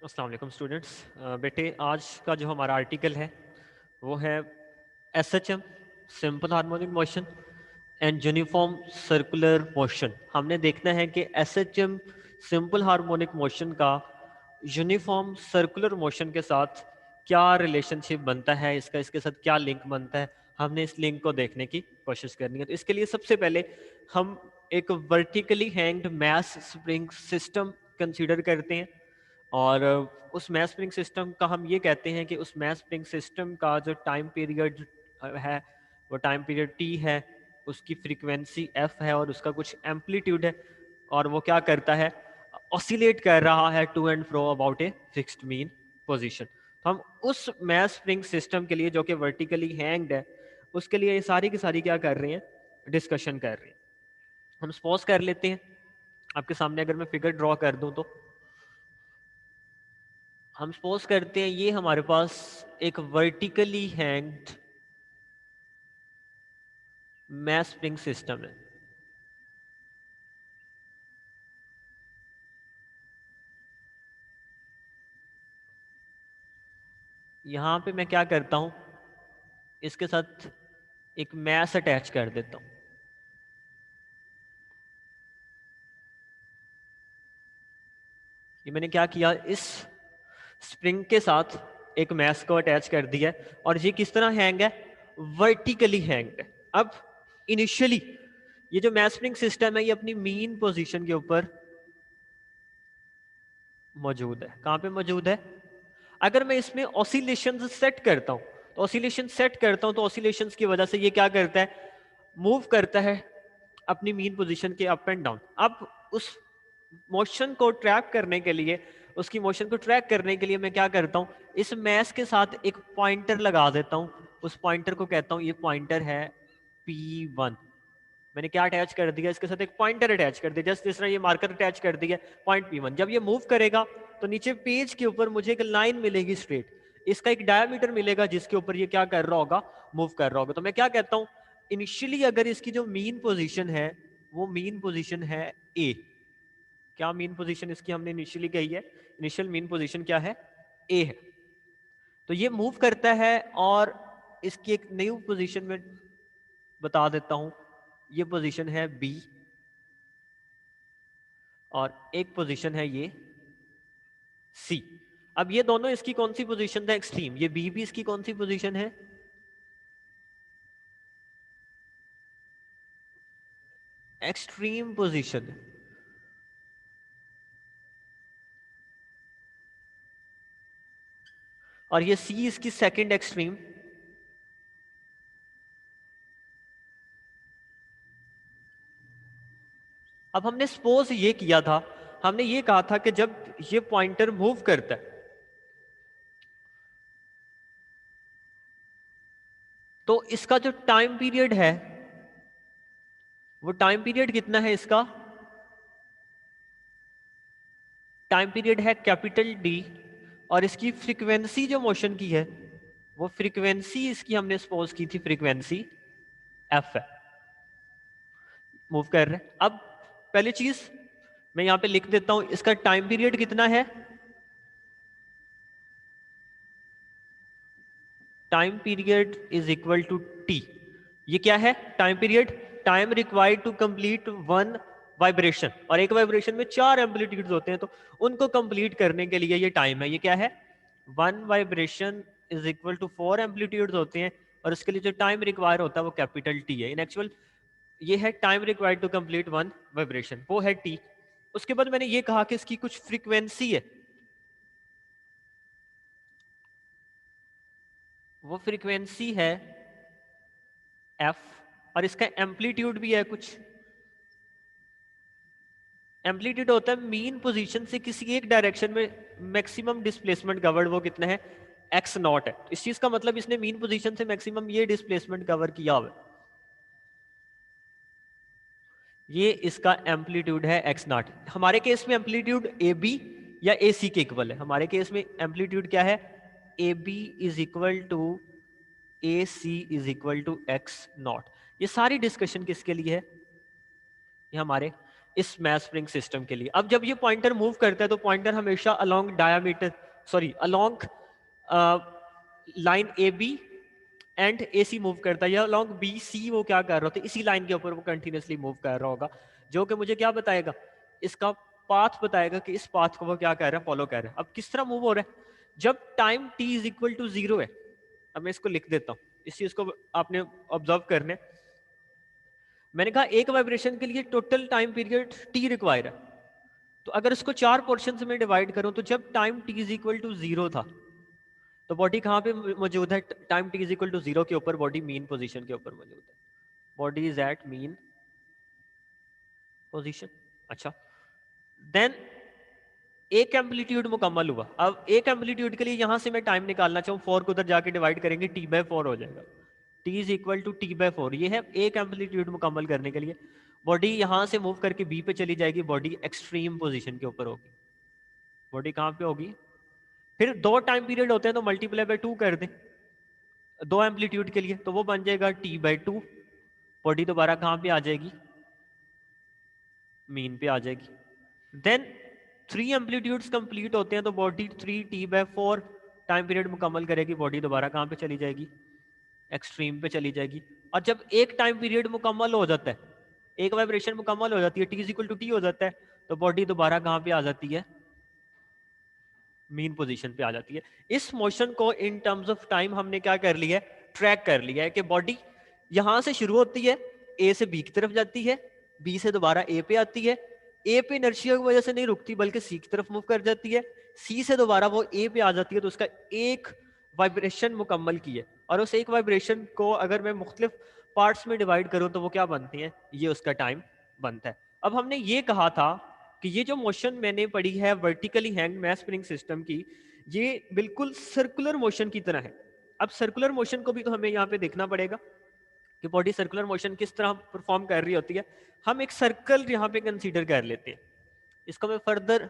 अस्सलाम वालेकुम स्टूडेंट्स। बेटे आज का जो हमारा आर्टिकल है वो है SHM simple harmonic motion and uniform circular motion. हमने देखना है कि एसएचएम सिंपल हार्मोनिक मोशन का यूनिफॉर्म सर्कुलर मोशन के साथ क्या रिलेशनशिप बनता है, इसका इसके साथ क्या लिंक बनता है। हमने इस लिंक को देखने की कोशिश करनी है। तो इसके लिए सबसे पहले हम एक vertically hanged mass spring system consider करते हैं और उस मैस स्प्रिंग सिस्टम का हम ये कहते हैं कि उस मैस स्प्रिंग सिस्टम का जो टाइम पीरियड है वो टाइम पीरियड टी है, उसकी फ्रीक्वेंसी एफ है और उसका कुछ एम्पलीट्यूड है और वो क्या करता है, ऑसिलेट कर रहा है to and fro about a fixed mean position. तो हम उस मैस स्प्रिंग सिस्टम के लिए जो कि वर्टिकली हैंग्ड है उसके लिए ये सारी की सारी क्या कर रहे हैं, डिस्कशन कर रहे हैं। हम सपोज कर लेते हैं, आपके सामने अगर मैं फिगर ड्रॉ कर दूं तो हम सपोज करते हैं ये हमारे पास एक vertically hanged mass spring system है। यहां पे मैं क्या करता हूं, इसके साथ एक मैस अटैच कर देता हूं। ये मैंने क्या किया, इस स्प्रिंग के साथ एक मैस को अटैच कर दिया है और ये किस तरह हैंग है, वर्टिकली हैंग है। अब इनिशियली ये जो मैस स्प्रिंग सिस्टम है ये अपनी मीन पोजीशन के ऊपर मौजूद है। कहां पे मौजूद है, अगर मैं इसमें ऑसिलेशन सेट करता हूं तो ऑसिलेशन सेट करता हूं तो ऑसिलेशन की वजह से ये क्या करता है, मूव करता है अपनी मीन पोजीशन के अप एंड डाउन। अब उस मोशन को ट्रैक करने के लिए, उसकी मोशन को ट्रैक करने के लिए मैं क्या करता हूं, इस मैस के साथ एक पॉइंटर लगा देता हूं। उस पॉइंटर को कहता हूं ये पॉइंटर है P1। मैंने क्या अटैच कर दिया, इसके साथ एक पॉइंटर अटैच कर दिया, जस्ट इस तरह ये मार्कर अटैच कर दिया पॉइंट P1। जब ये मूव करेगा तो नीचे पेज के ऊपर मुझे एक लाइन मिलेगी स्ट्रेट, इसका एक डायमीटर मिलेगा जिसके ऊपर ये क्या कर रहा होगा, मूव कर रहा होगा। तो मैं क्या कहता हूं, इनिशियली अगर इसकी जो मीन पोजीशन है वो मीन पोजीशन है ए। क्या मीन पोजीशन इसकी हमने इनिशियली कही है, इनिशियल मीन पोजीशन क्या है, ए है। तो ये मूव करता है और इसकी एक न्यू पोजीशन में बता देता हूं, ये पोजीशन है बी और एक पोजीशन है ये सी। अब ये दोनों इसकी कौन सी पोजीशन है, एक्सट्रीम। ये बी भी इसकी कौन सी पोजीशन है, एक्सट्रीम पोजीशन। और ये सी इसकी सेकंड एक्सट्रीम। अब हमने सपोज ये किया था, हमने ये कहा था कि जब ये पॉइंटर मूव करता है तो इसका जो टाइम पीरियड है वो टाइम पीरियड कितना है, इसका टाइम पीरियड है कैपिटल डी और इसकी फ्रीक्वेंसी जो मोशन की है वो फ्रीक्वेंसी इसकी हमने सपोज की थी फ्रीक्वेंसी एफ है, मूव कर रहे हैं। अब पहली चीज मैं यहां पे लिख देता हूं, इसका टाइम पीरियड कितना है, time period is equal to T. ये क्या है, time period, time required to complete one vibration. और एक वाइब्रेशन में 4 एम्पलीट्यूड्स होते हैं तो उनको कंप्लीट करने के लिए ये टाइम है। ये क्या है, one vibration is equal to 4 amplitudes होते हैं और इसके लिए जो टाइम रिक्वायर होता है वो कैपिटल टी है। इन एक्चुअल ये है time required to complete one vibration, वो है टी। उसके बाद मैंने ये कहा कि इसकी कुछ फ्रीक्वेंसी है, वो फ्रीक्वेंसी है एफ और इसका एम्पलीट्यूड भी है कुछ। एम्पलीट्यूड होता है मीन पोजीशन से किसी एक डायरेक्शन में मैक्सिमम डिस्प्लेसमेंट कवर्ड, वो कितना है, एक्स नॉट है। इस चीज का मतलब इसने मीन पोजीशन से मैक्सिमम ये डिस्प्लेसमेंट कवर किया हुआ है, ये इसका एम्पलीट्यूड है एक्स नॉट। हमारे केस में एम्पलीट्यूड ए बी या ए सी के इक्वल है। हमारे केस में एम्पलीट्यूड क्या है, A B is equal to A C is equal to X not. ये सारी डिस्कशन किसके लिए है, ये हमारे इस मैस स्प्रिंग सिस्टम के लिए। अब जब ये पॉइंटर मूव करता है तो पॉइंटर हमेशा along diameter along line A B and A C move करता है, या अलोंग बी सी वो क्या कर रहा होता है, इसी लाइन के ऊपर वो कंटिन्यूसली मूव कर रहा होगा, जो कि मुझे क्या बताएगा, इसका पाथ बताएगा कि इस पाथ को वो क्या कर रहा है, फॉलो कर रहा है। अब किस तरह मूव हो रहा है, जब time T is equal to 0 है, अब मैं इसको लिख देता हूँ, इस चीज को आपने ऑब्जर्व करने। मैंने कहा एक वाइब्रेशन के लिए total time period T require है, तो अगर इसको 4 पोर्शन में डिवाइड करूं तो जब time T is equal to 0 था तो बॉडी कहाँ पे मौजूद है, time T is equal to 0 के ऊपर बॉडी मीन पोजीशन के ऊपर मौजूद है, body is at mean position. अच्छा, देन एक एम्पलीट्यूड मुकम्मल हुआ। अब एक एम्पलीट्यूड के लिए यहां से मैं टाइम निकालना चाहूँ, 4 को उधर जाके डिवाइड करेंगे, t/4 हो जाएगा, t is equal to t/4। ये है एक एम्पलीट्यूड मुकम्मल करने के लिए। बॉडी यहां से मूव करके बी पे चली जाएगी, बॉडी एक्सट्रीम पोजीशन के ऊपर होगी। बॉडी कहाँ पे होगी, फिर 2 टाइम पीरियड होते हैं तो मल्टीप्लाई बाय 2 कर दें 2 एम्पलीट्यूड के लिए, तो वो बन जाएगा t/2। बॉडी दोबारा कहाँ पे आ जाएगी, मीन पे आ जाएगी। देन 3 एम्पलीट्यूड्स कंप्लीट होते हैं तो बॉडी 3t/4 टाइम पीरियड मुकम्मल करेगी, बॉडी दोबारा कहाँ पे चली जाएगी, एक्सट्रीम पे चली जाएगी। और जब एक टाइम पीरियड मुकम्मल हो जाता है, एक वाइब्रेशन मुकम्मल हो जाती है, t is equal to T हो जाता है, तो बॉडी दोबारा कहाँ पे आ जाती है, मीन पोजीशन पे आ जाती है। इस मोशन को इन टर्म्स ऑफ टाइम हमने क्या कर लिया है, ट्रैक कर लिया है कि बॉडी यहां से शुरू होती है, ए से बी की तरफ जाती है, बी से दोबारा ए पे आती है, ए पे इनर्शिया की वजह से नहीं रुकती बल्कि सी की तरफ मूव कर जाती है, सी से दोबारा वो ए पे आ जाती है, तो उसका एक वाइब्रेशन मुकम्मल की है। और उस एक वाइब्रेशन को अगर मैं मुख्तलिफ पार्ट्स में डिवाइड करूं तो वो क्या बनती है, ये उसका टाइम बनता है। अब हमने ये कहा था कि ये जो मोशन मैंने पढ़ी है vertically hang mass spring system की, ये बिल्कुल सर्कुलर मोशन की तरह है। अब सर्कुलर मोशन को भी तो हमें यहाँ पे देखना पड़ेगा कि बॉडी सर्कुलर मोशन किस तरह परफॉर्म कर रही होती है। हम एक सर्कल यहाँ पे कंसीडर कर लेते हैं, इसको मैं फर्दर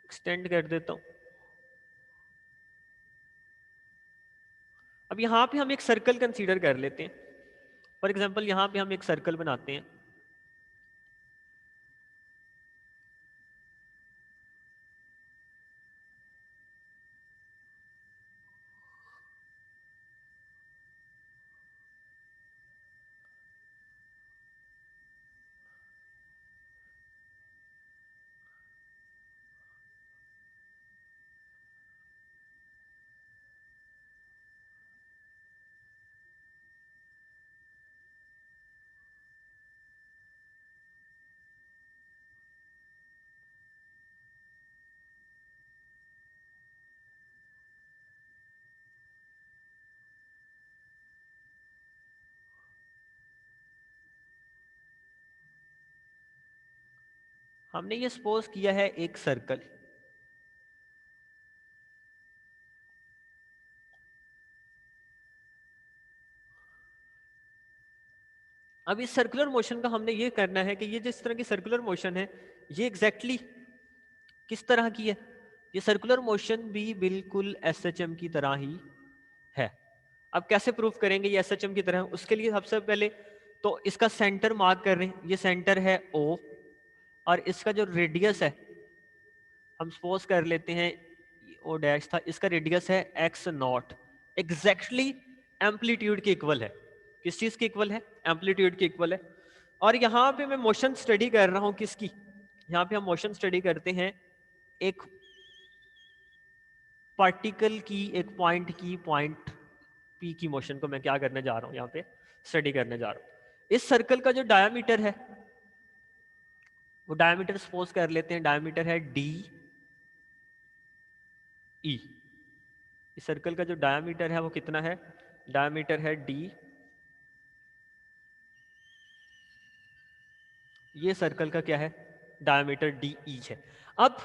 एक्सटेंड कर देता हूँ। अब यहाँ पे हम एक सर्कल कंसीडर कर लेते हैं, फॉर एग्जाम्पल यहाँ पे हम एक सर्कल बनाते हैं। हमने ये सपोज किया है एक सर्कल, अब इस सर्कुलर मोशन का हमने ये करना है कि ये जिस तरह की सर्कुलर मोशन है ये एग्जैक्टली किस तरह की है, ये सर्कुलर मोशन भी बिल्कुल एसएचएम की तरह ही है। अब कैसे प्रूफ करेंगे ये एसएचएम की तरह, उसके लिए सबसे पहले तो इसका सेंटर मार्क कर रहे हैं, ये सेंटर है ओ, और इसका जो रेडियस है हम सपोज कर लेते हैं ओ डैश था, इसका रेडियस है एक्स नॉट, एग्जैक्टली एम्पलीट्यूड के इक्वल है। किस चीज के इक्वल है, एम्पलीट्यूड के इक्वल है। और यहाँ पे मैं मोशन स्टडी कर रहा हूँ किसकी, यहाँ पे हम मोशन स्टडी करते हैं एक पार्टिकल की, एक पॉइंट की, पॉइंट पी की मोशन को मैं क्या करने जा रहा हूँ, यहाँ पे स्टडी करने जा रहा हूँ। इस सर्कल का जो डायमीटर है वो डायमीटर सपोज कर लेते हैं, डायमीटर है डी ई। इस सर्कल का जो डायमीटर है वो कितना है, डायमीटर है डी, ये सर्कल का क्या है, डायमीटर डी ई है। अब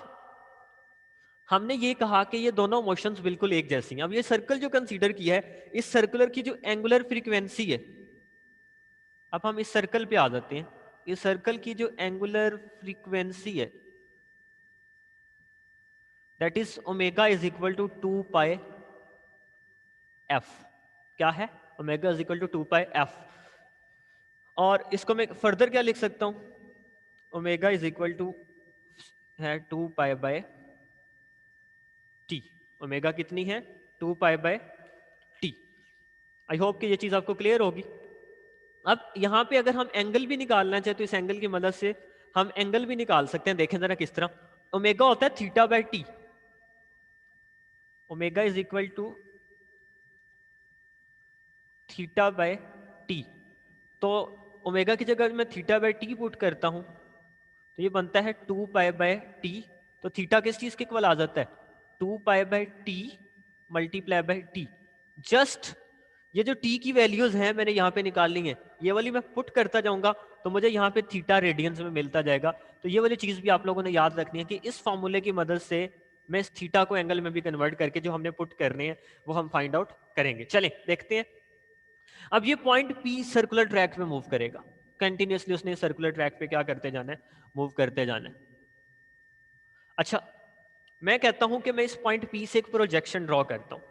हमने ये कहा कि ये दोनों मोशंस बिल्कुल एक जैसी हैं। अब ये सर्कल जो कंसीडर किया है, इस सर्कुलर की जो एंगुलर फ्रीक्वेंसी है, अब हम इस सर्कल पे आ जाते हैं, इस सर्कल की जो एंगुलर फ्रीक्वेंसी है that is omega is equal to 2 pi F. क्या है, omega is equal to 2 pi F. और इसको मैं फर्दर क्या लिख सकता हूं, ओमेगा इज इक्वल टू है 2 पाई बाय टी। ओमेगा कितनी है, 2 pi by T. I hope कि ये चीज आपको क्लियर होगी। अब यहाँ पे अगर हम एंगल भी निकालना चाहे तो इस एंगल की मदद से हम एंगल भी निकाल सकते हैं। देखें जरा किस तरह, ओमेगा होता है theta by T. Omega is equal to theta by T. तो ओमेगा की जगह मैं थीटा बाय टी पुट करता हूं तो ये बनता है 2 पाई बाय टी। तो थीटा किस चीज के इक्वल आ जाता है, 2 pi by T multiply by T. Just ये जो टी की वैल्यूज हैं मैंने यहाँ पे निकालनी है, ये वाली मैं पुट करता जाऊंगा तो मुझे यहाँ पे थीटा रेडियंस में मिलता जाएगा। तो ये वाली चीज भी आप लोगों ने याद रखनी है कि इस फॉर्मूले की मदद से मैं इस थीटा को एंगल में भी कन्वर्ट करके जो हमने पुट करने हैं वो हम फाइंड आउट करेंगे। चलें देखते हैं। अब ये पॉइंट पी सर्कुलर ट्रैक पे मूव करेगा कंटिन्यूसली, उसने सर्कुलर ट्रैक पे क्या करते जाना है, मूव करते जाना है। अच्छा, मैं कहता हूं कि मैं इस पॉइंट पी से एक प्रोजेक्शन ड्रॉ करता हूं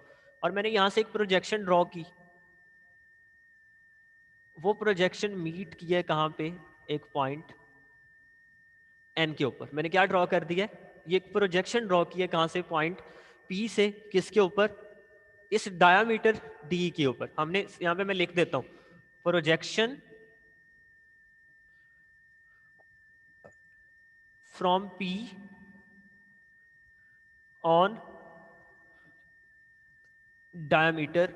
और मैंने यहां से एक प्रोजेक्शन ड्रॉ की। वो प्रोजेक्शन मीट किया है कहां पे, एक पॉइंट एन के ऊपर। मैंने क्या ड्रॉ कर दिया है, ये एक प्रोजेक्शन ड्रॉ की है कहां से, पॉइंट पी से, किसके ऊपर, इस डायामीटर डी के ऊपर। हमने यहां पे मैं लिख देता हूं projection from P on diameter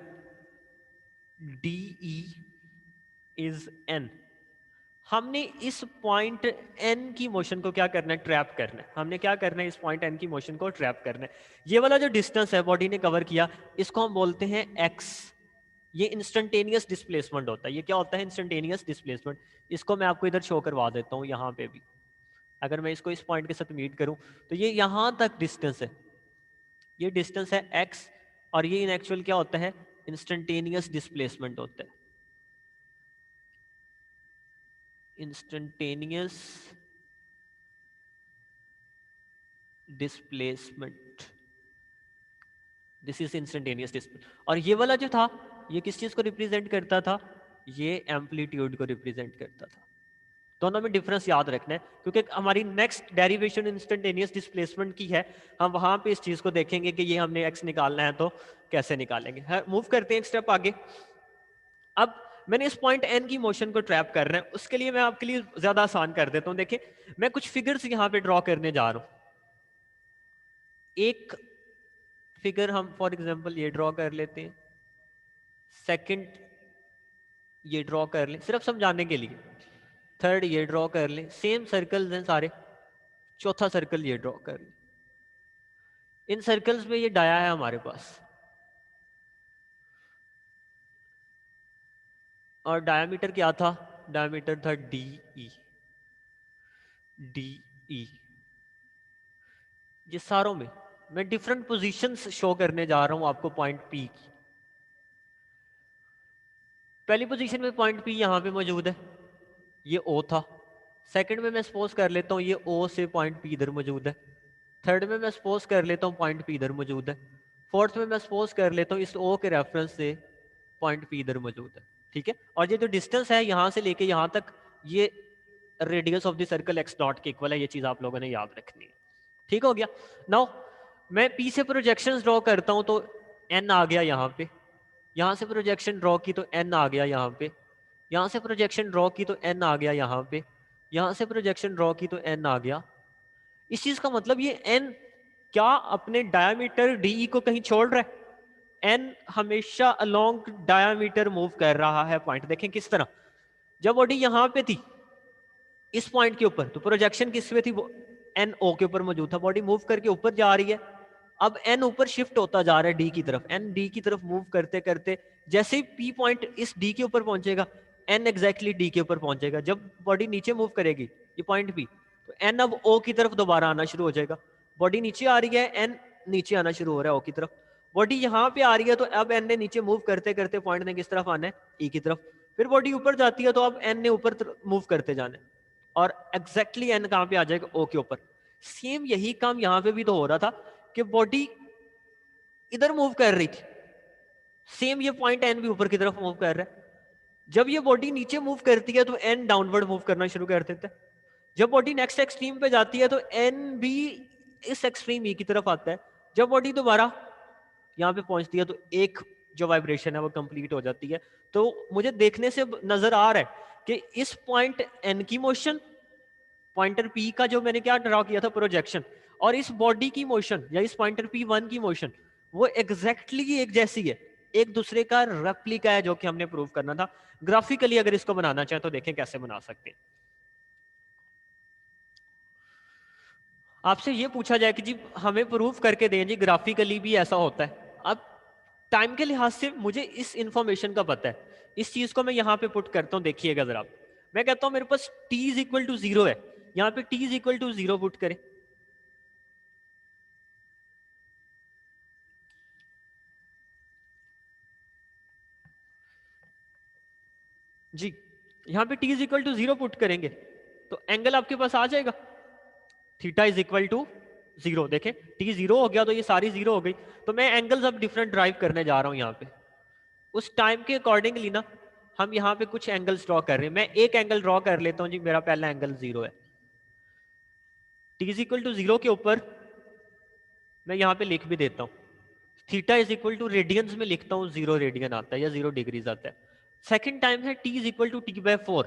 DE is n। हमने इस पॉइंट n की मोशन को क्या करना है, ट्रैप करना है। हमने क्या करना है, इस पॉइंट n की मोशन को ट्रैप करना है। ये वाला जो डिस्टेंस है बॉडी ने कवर किया, इसको हम बोलते हैं x। ये इंस्टेंटेनियस डिस्प्लेसमेंट होता है। ये क्या होता है, इंस्टेंटेनियस डिस्प्लेसमेंट। इसको मैं आपको इधर शो करवा देता हूँ यहाँ पे भी। अगर मैं इसको इस पॉइंट के साथ मीट करूँ तो ये यहाँ तक डिस्टेंस है, ये डिस्टेंस है x। और ये इन एक्चुअल क्या होता है, इंस्टेंटेनियस डिस्प्लेसमेंट होता है। Instantaneous displacement, this is instantaneous displacement. और ये वाला जो था ये किस चीज को रिप्रेजेंट करता था, ये एम्पलीट्यूड को रिप्रेजेंट करता था। दोनों में डिफरेंस याद रखना है क्योंकि हमारी नेक्स्ट डेरिवेशन इंस्टेंटेनियस डिस्प्लेसमेंट की है। हम वहां पे इस चीज को देखेंगे कि ये हमने एक्स निकालना है तो कैसे निकालेंगे। मूव करते हैं एक स्टेप आगे। अब मैंने इस पॉइंट एन की मोशन को ट्रैप करना है, उसके लिए मैं आपके लिए ज्यादा आसान कर देता हूं। देखिए मैं कुछ फिगर्स यहां पे ड्रॉ करने जा रहा हूं। एक फिगर हम फॉर एग्जांपल ये ड्रॉ कर लेते हैं, सेकंड ये ड्रॉ कर लें सिर्फ समझाने के लिए, थर्ड ये ड्रॉ कर लें, सेम सर्कल्स हैं सारे, चौथा सर्कल ये ड्रॉ कर लें। इन सर्कल्स में ये डाया है हमारे पास और डायमीटर क्या था, डायमीटर था डी ई। डी ई ये सारों में मैं डिफरेंट पोजीशंस शो करने जा रहा हूं आपको पॉइंट पी की। पहली पोजीशन में पॉइंट पी यहां पे मौजूद है, ये ओ था। सेकंड में मैं सपोज कर लेता हूं ये ओ से पॉइंट पी इधर मौजूद है। थर्ड में मैं सपोज कर लेता हूं पॉइंट पी इधर मौजूद है। फोर्थ में मैं सपोज कर लेता हूं इस ओ के रेफरेंस से पॉइंट पी इधर मौजूद है। ठीक है, और ये जो डिस्टेंस है यहां से लेके यहां तक, ये radius of the circle x dot के इक्वल है। ये चीज आप लोगों ने याद रखनी है। ठीक हो गया। नाउ मैं पी से प्रोजेक्शंस ड्रॉ करता हूं तो एन आ गया यहाँ पे, यहां से प्रोजेक्शन ड्रॉ की तो एन आ गया यहाँ पे, यहां से प्रोजेक्शन ड्रॉ की तो एन आ गया यहाँ पे, यहां से प्रोजेक्शन ड्रॉ की तो एन आ गया। इस चीज का मतलब ये एन क्या अपने डायमीटर डी को कहीं छोड़ रहा है, एन हमेशा अलोंग डायमीटर मूव कर रहा है पॉइंट। देखें किस तरह, जब बॉडी यहां पे थी इस पॉइंट के ऊपर तो प्रोजेक्शन किस पे थी, वो एन ओ के ऊपर मौजूद था। बॉडी मूव करके ऊपर जा रही है, अब एन ऊपर शिफ्ट होता जा रहा है डी की तरफ। एन डी की तरफ मूव करते करते जैसे ही पी पॉइंट इस डी के ऊपर पहुंचेगा एन एग्जैक्टली डी के ऊपर पहुंचेगा। जब बॉडी नीचे मूव करेगी ये पॉइंट पी तो एन अब ओ की तरफ दोबारा आना शुरू हो जाएगा। बॉडी नीचे आ रही है, एन नीचे आना शुरू हो रहा है ओ की तरफ। बॉडी यहाँ पे आ रही है तो अब एन ने नीचे मूव करते करते पॉइंट ने किस तरफ आना है, ई की तरफ। फिर बॉडी ऊपर जाती है तो अब एन ने ऊपर मूव करते जाना है और एग्जैक्टली एन कहां पे आ जाएगा, ओ के ऊपर। सेम यही काम यहां पे भी तो हो रहा था कि बॉडी इधर मूव कर रही थी, सेम ये पॉइंट एन भी ऊपर की तरफ मूव कर रहा है। जब ये बॉडी नीचे मूव करती है तो एन डाउनवर्ड मूव करना शुरू कर देता है। जब बॉडी नेक्स्ट एक्सट्रीम पे जाती है तो एन भी इस एक्सट्रीम ई की तरफ आता है। जब बॉडी दोबारा यहाँ पे पहुंचती है तो एक जो वाइब्रेशन है वो कंप्लीट हो जाती है। तो मुझे देखने से नजर आ रहा है कि इस पॉइंट एन की मोशन, पॉइंटर पी का जो मैंने क्या ड्रॉ किया था प्रोजेक्शन, और इस बॉडी की मोशन या इस पॉइंटर पी वन की मोशन वो एग्जैक्टली एक जैसी है, एक दूसरे का रेप्लिका है, जो कि हमने प्रूव करना था। ग्राफिकली अगर इसको बनाना चाहें तो देखें कैसे बना सकते हैं। आपसे ये पूछा जाए कि जी हमें प्रूफ करके दें जी ग्राफिकली भी ऐसा होता है। अब टाइम के लिहाज से मुझे इस इंफॉर्मेशन का पता है, इस चीज को मैं यहाँ पे पुट करता हूँ, देखिएगा जरा। मैं कहता हूँ मेरे पास t इज इक्वल टू 0 है, यहाँ पे t is equal to 0 put करें। जी यहाँ पे t is equal to 0 put करेंगे तो एंगल आपके पास आ जाएगा थीटा इज इक्वल टू 0। देखें t 0 हो गया तो ये सारी 0 हो गई। तो मैं एंगल्स अब डिफरेंट ड्राइव करने जा रहा हूँ यहाँ पे। उस टाइम के अकॉर्डिंगली ना हम यहाँ पे कुछ एंगल्स ड्रॉ कर रहे हैं। मैं एक एंगल ड्रॉ कर लेता हूँ जी, मेरा पहला एंगल 0 है। t इज इक्वल टू 0 के ऊपर मैं यहाँ पे लिख भी देता हूँ theta is equal to radians में लिखता हूँ 0 रेडियन आता है या 0 डिग्रीज आता है। सेकंड टाइम है t is equal to t/4,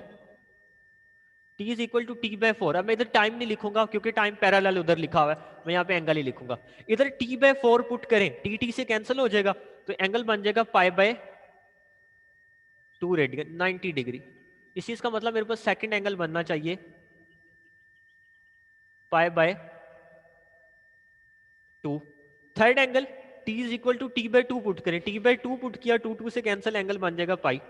t is equal to t/4। अब मैं इधर टाइम नहीं लिखूंगा क्योंकि टाइम पैरेलल उधर लिखा हुआ है, मैं यहाँ पे एंगल ही लिखूंगा। इधर t/4 पुट करें, t से कैंसिल हो जाएगा तो एंगल बन जाएगा π/2 रेडियन 90 डिग्री। इस चीज का मतलब मेरे पास सेकंड एंगल बनना चाहिए π/2। Third angle t is equal to t/2 put करें, t/2 पुट किया, 2 से कैंसिल, एंगल बन जाएगा pi,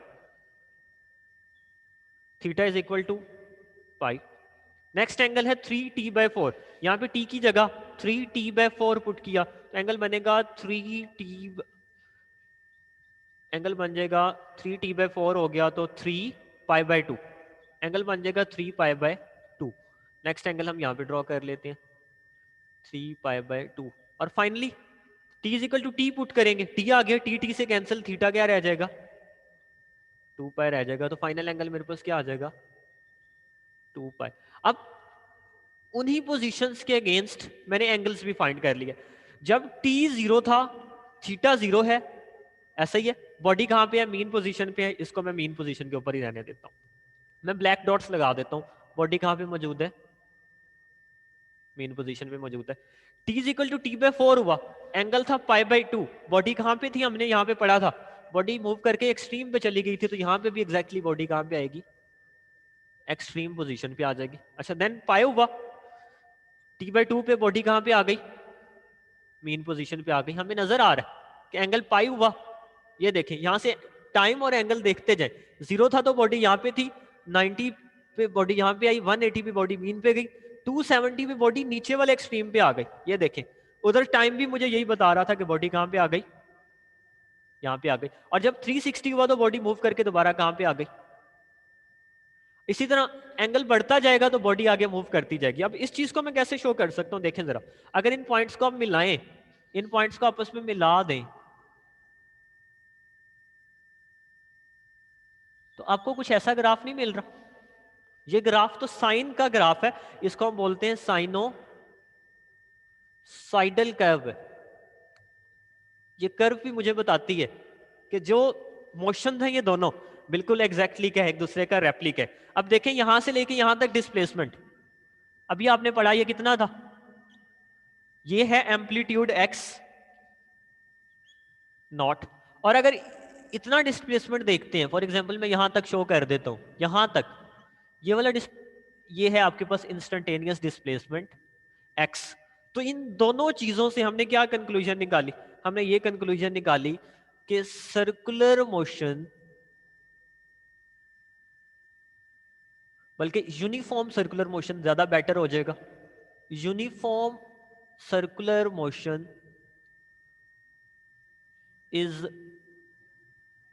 theta is equal to pi. Next angle है 3t/4, यहाँ पे t की जगह 3t/4 पुट किया तो एंगल बनेगा 3t, एंगल बन जाएगा 3t/4 हो गया तो 3π/2, एंगल बन जाएगा 3π/2। नेक्स्ट एंगल हम यहाँ पे ड्रॉ कर लेते हैं 3π/2। और finally t is equal to t put करेंगे, t आ गया, t से कैंसिल, थीटा क्या रह जाएगा 2π रह जाएगा। तो फाइनल एंगल मेरे पास क्या आ जाएगा 2π। अब उन्हीं पोजीशंस के अगेंस्ट मैंने एंगल्स भी फाइंड कर लिया। जब t 0 था थीटा 0 है, ऐसा ही है। बॉडी कहाँ पे है, मीन पोजीशन पे है, इसको मैं मीन पोजीशन के ऊपर ही रहने देता हूँ। मैं ब्लैक डॉट्स लगा देता हूँ। बॉडी कहाँ पे मौजूद है, मीन पोजीशन पे मौजूद है। t is equal to t/4 हुआ, एंगल था π/2, बॉडी कहाँ पे थी, हमने यहाँ पे पढ़ा था, बॉडी मूव करके एक्सट्रीम पे चली गई थी, तो यहाँ पे भी एग्जैक्टली बॉडी कहाँ पे आएगी, एक्सट्रीम पोजीशन पे आ जाएगी। अच्छा देन पाई हुआ, t/2 पे बॉडी कहाँ पे आ गई, मीन पोजीशन पे आ गई। हमें नजर आ रहा है कि एंगल पाई हुआ। ये देखें यहाँ से टाइम और एंगल देखते जाए, 0 था तो बॉडी यहाँ पे थी, 90 पे बॉडी यहाँ पे आई, 180 पे बॉडी मीन पे गई, 270 पे बॉडी नीचे वाले एक्सट्रीम पे आ गई। ये देखें उधर टाइम भी मुझे यही बता रहा था कि बॉडी कहाँ पे आ गई, यहाँ पे आ गई। और जब 360 हुआ तो बॉडी मूव करके दोबारा कहाँ पे आ गई। इसी तरह एंगल बढ़ता जाएगा तो बॉडी आगे मूव करती जाएगी। अब इस चीज को मैं कैसे शो कर सकता हूँ, देखें जरा। अगर इन पॉइंट्स को आप मिलाएं, इन पॉइंट्स को आपस में मिला दें तो आपको कुछ ऐसा ग्राफ नहीं मिल रहा। ये ग्राफ तो साइन का ग्राफ है, इसको हम बोलते हैं साइनोसाइडल कर्व। ये कर्व भी मुझे बताती है कि जो मोशन है ये दोनों बिल्कुल एग्जैक्टली क्या है, एक दूसरे का रेप्लिक है। अब देखें यहां से लेके यहां तक डिस्प्लेसमेंट, अभी आपने पढ़ा ये कितना था, ये है एम्पलीट्यूड एक्स नॉट। और अगर इतना डिस्प्लेसमेंट देखते हैं, फॉर एग्जांपल मैं यहां तक शो कर देता हूं, यहां तक ये वाला ये है आपके पास इंस्टेंटेनियस डिस्प्लेसमेंट एक्स। तो इन दोनों चीजों से हमने क्या कंक्लूजन निकाली, हमने ये कंक्लूजन निकाली कि सर्कुलर मोशन, बल्कि यूनिफॉर्म सर्कुलर मोशन ज्यादा बेटर हो जाएगा। Uniform circular motion is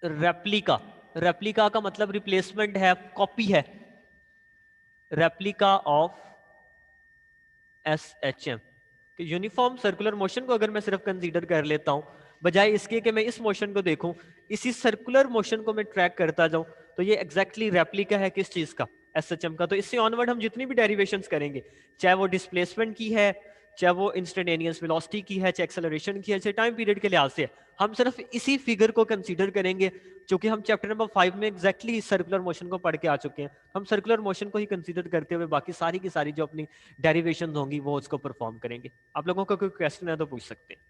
replica. Replica का मतलब रिप्लेसमेंट है, कॉपी है, replica of S H M. Uniform circular motion को अगर मैं सिर्फ कंसीडर कर लेता हूं बजाय इसके कि मैं इस मोशन को देखूं, इसी सर्कुलर मोशन को मैं ट्रैक करता जाऊं, तो ये एग्जैक्टली रेप्लिका है किस चीज का, एसएचएम का। तो इससे ऑनवर्ड हम जितनी भी डेरिवेशंस करेंगे, चाहे वो डिस्प्लेसमेंट की है, चाहे वो इंस्टेंटेनियस वेलोसिटी की है, चाहे एक्सेलरेशन की है, चाहे टाइम पीरियड के लिहाज से है, हम सिर्फ इसी फिगर को कंसीडर करेंगे। क्योंकि हम चैप्टर नंबर 5 में एग्जैक्टली सर्कुलर मोशन को पढ़ के आ चुके हैं, हम सर्कुलर मोशन को ही कंसीडर करते हुए बाकी सारी की सारी जो अपनी डेरिवेशन होंगी वो उसको परफॉर्म करेंगे। आप लोगों का कोई क्वेश्चन है तो पूछ सकते हैं।